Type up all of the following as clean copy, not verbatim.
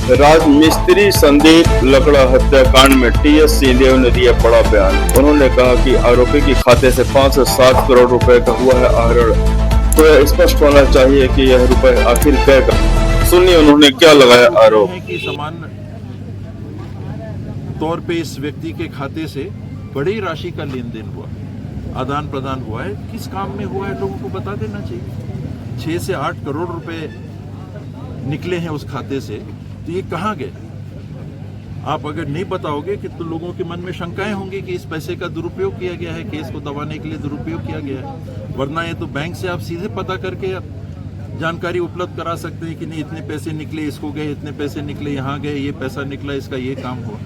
राजमिस्त्री संदीप लकड़ा हत्याकांड में टीएस सिंहदेव ने दिया बड़ा बयान। उन्होंने कहा कि आरोपी के खाते से 5 से 7 करोड़ रुपए का हुआ है आहरण, तो यह स्पष्ट होना चाहिए कि यह रुपए आखिर गए कहां। सुनिए उन्होंने क्या लगाया आरोप। कि सामान्य तौर पे इस व्यक्ति के खाते से बड़ी राशि का लेन देन हुआ, आदान प्रदान हुआ है। किस काम में हुआ है लोगों को बता देना चाहिए। 6 से 8 करोड़ रुपए निकले हैं उस खाते से, तो ये कहाँ गए? आप अगर नहीं बताओगे कि तो लोगों के मन में शंकाएं होंगी कि इस पैसे का दुरुपयोग किया गया है, केस को दबाने के लिए दुरुपयोग किया गया है। वरना ये तो बैंक से आप सीधे पता करके जानकारी उपलब्ध करा सकते हैं कि नहीं इतने पैसे निकले, इसको गए, इतने पैसे निकले, यहाँ गए, ये पैसा निकला, इसका ये काम हुआ।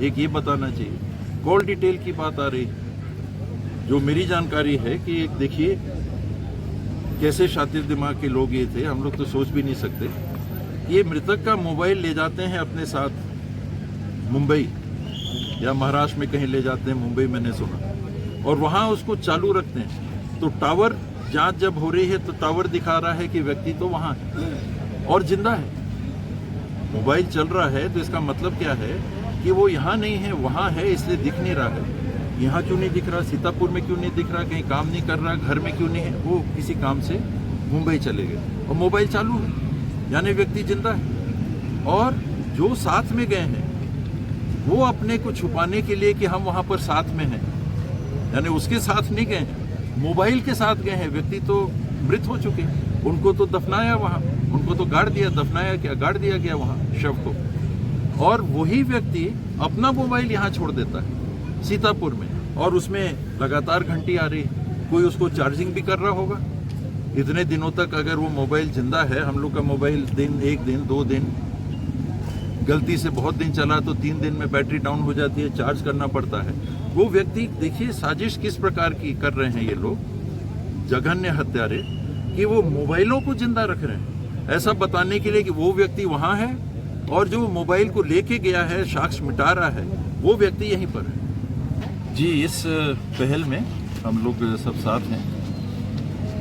एक ये बताना चाहिए। कॉल डिटेल की बात आ रही, जो मेरी जानकारी है कि एक देखिए कैसे शातिर दिमाग के लोग ये थे, हम लोग तो सोच भी नहीं सकते। ये मृतक का मोबाइल ले जाते हैं अपने साथ मुंबई या महाराष्ट्र में कहीं ले जाते हैं, मुंबई मैंने सुना, और वहाँ उसको चालू रखते हैं। तो टावर जांच जब हो रही है तो टावर दिखा रहा है कि व्यक्ति तो वहाँ है और जिंदा है, मोबाइल चल रहा है। तो इसका मतलब क्या है कि वो यहाँ नहीं है, वहाँ है, इसलिए दिख नहीं रहा है। यहाँ क्यों नहीं दिख रहा, सीतापुर में क्यों नहीं दिख रहा, कहीं काम नहीं कर रहा, घर में क्यों नहीं है? वो किसी काम से मुंबई चले गए और मोबाइल चालू है, यानी व्यक्ति जिंदा है। और जो साथ में गए हैं वो अपने को छुपाने के लिए कि हम वहाँ पर साथ में हैं, यानी उसके साथ नहीं गए हैं, मोबाइल के साथ गए हैं। व्यक्ति तो मृत हो चुके, उनको तो दफनाया वहाँ, उनको तो गाड़ दिया, दफनाया क्या, गाड़ दिया गया वहाँ शव को। और वही व्यक्ति अपना मोबाइल यहाँ छोड़ देता है सीतापुर में, और उसमें लगातार घंटी आ रही है। कोई उसको चार्जिंग भी कर रहा होगा इतने दिनों तक। अगर वो मोबाइल जिंदा है, हम लोग का मोबाइल दिन, 1 दिन 2 दिन, गलती से बहुत दिन चला तो 3 दिन में बैटरी डाउन हो जाती है, चार्ज करना पड़ता है। वो व्यक्ति देखिए साजिश किस प्रकार की कर रहे हैं ये लोग, जघन्य हत्यारे, कि वो मोबाइलों को जिंदा रख रहे हैं, ऐसा बताने के लिए कि वो व्यक्ति वहाँ है और जो मोबाइल को लेके गया है, साक्ष्य मिटा रहा है, वो व्यक्ति यहीं पर है। जी, इस पहल में हम लोग सब साथ हैं।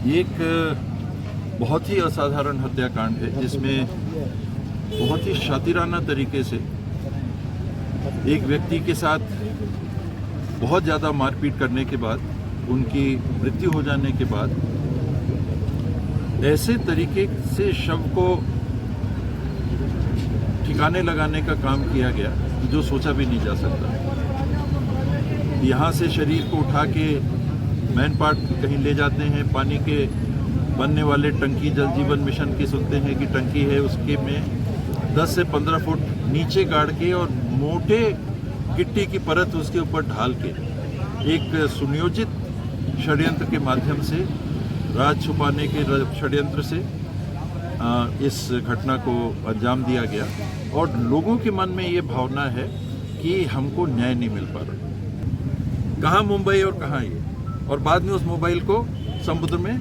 ये एक बहुत ही असाधारण हत्याकांड है जिसमें बहुत ही शातिराना तरीके से एक व्यक्ति के साथ बहुत ज़्यादा मारपीट करने के बाद, उनकी मृत्यु हो जाने के बाद, ऐसे तरीके से शव को ठिकाने लगाने का काम किया गया जो सोचा भी नहीं जा सकता। यहाँ से शरीर को उठा के मैन पार्ट कहीं ले जाते हैं, पानी के बनने वाले टंकी, जल जीवन मिशन की सुनते हैं कि टंकी है, उसके में 10 से 15 फुट नीचे गाड़ के और मोटे गिट्टी की परत उसके ऊपर ढाल के एक सुनियोजित षड्यंत्र के माध्यम से, राज छुपाने के षड्यंत्र से इस घटना को अंजाम दिया गया। और लोगों के मन में ये भावना है कि हमको न्याय नहीं मिल पा रहा, कहाँ मुंबई और कहाँ ये, और बाद में उस मोबाइल को समुद्र में,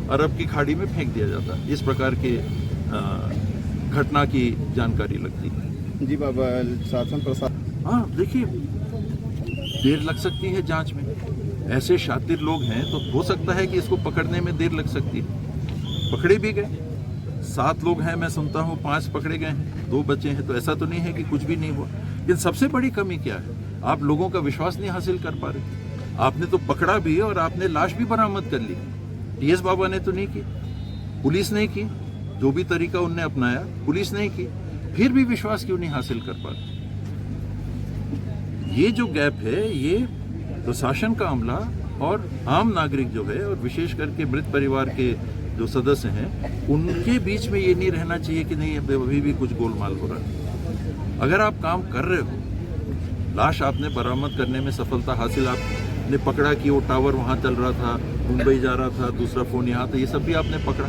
अरब की खाड़ी में फेंक दिया जाता। इस प्रकार के घटना की जानकारी लगती है। जी बाबा, शासन प्रशासन, हाँ देखिए, देर लग सकती है जांच में। ऐसे शातिर लोग हैं तो हो सकता है कि इसको पकड़ने में देर लग सकती है। पकड़े भी गए, 7 लोग हैं, मैं सुनता हूँ 5 पकड़े गए हैं, 2 बचे हैं, तो ऐसा तो नहीं है कि कुछ भी नहीं हुआ। लेकिन सबसे बड़ी कमी क्या है, आप लोगों का विश्वास नहीं हासिल कर पा रहे। आपने तो पकड़ा भी और आपने लाश भी बरामद कर ली, टीएस बाबा ने तो नहीं की, पुलिस नहीं की, जो भी तरीका उनने अपनाया पुलिस नहीं की, फिर भी विश्वास क्यों नहीं हासिल कर पा रहे? ये जो गैप है, ये प्रशासन का अमला और आम नागरिक जो है, और विशेष करके मृत परिवार के जो सदस्य हैं, उनके बीच में ये नहीं रहना चाहिए कि नहीं अभी भी कुछ गोलमाल हो रहा है। अगर आप काम कर रहे हो, लाश आपने बरामद करने में सफलता हासिल, आपने पकड़ा कि वो टावर वहाँ चल रहा था, मुंबई जा रहा था, दूसरा फ़ोन यहाँ था, ये सब भी आपने पकड़ा,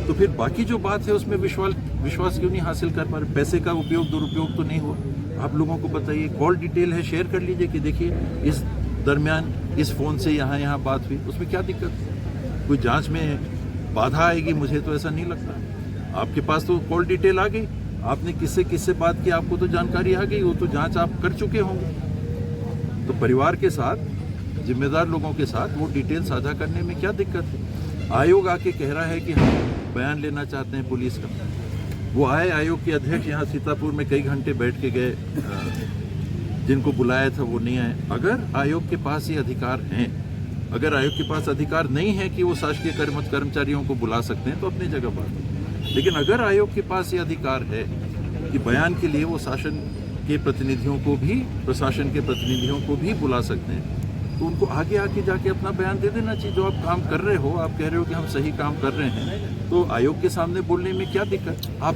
तो फिर बाकी जो बात है उसमें विश्वास क्यों नहीं हासिल कर पा रहे? पैसे का उपयोग दुरुपयोग तो नहीं हुआ? आप लोगों को बताइए, कॉल डिटेल है, शेयर कर लीजिए कि देखिए इस दरमियान इस फ़ोन से यहाँ बात हुई, उसमें क्या दिक्कत है? कोई जांच में बाधा आएगी? मुझे तो ऐसा नहीं लगता। आपके पास तो कॉल डिटेल आ गई, आपने किससे बात की, आपको तो जानकारी आ गई, वो तो जांच आप कर चुके होंगे। तो परिवार के साथ, जिम्मेदार लोगों के साथ वो डिटेल साझा करने में क्या दिक्कत है? आयोग आके कह रहा है कि हम बयान लेना चाहते हैं पुलिस का, वो आए, आयोग के अध्यक्ष यहाँ सीतापुर में कई घंटे बैठ के गए, जिनको बुलाया था वो नहीं आए। अगर आयोग के पास ये अधिकार हैं, अगर आयोग के पास अधिकार नहीं है कि वो शासकीय कर्मचारियों को बुला सकते हैं तो अपनी जगह बात, लेकिन अगर आयोग के पास ये अधिकार है कि बयान के लिए वो शासन के प्रतिनिधियों को भी, प्रशासन के प्रतिनिधियों को भी बुला सकते हैं, तो उनको आगे आके जाके अपना बयान दे देना चाहिए। जो आप काम कर रहे हो, आप कह रहे हो कि हम सही काम कर रहे हैं, तो आयोग के सामने बोलने में क्या दिक्कत। आप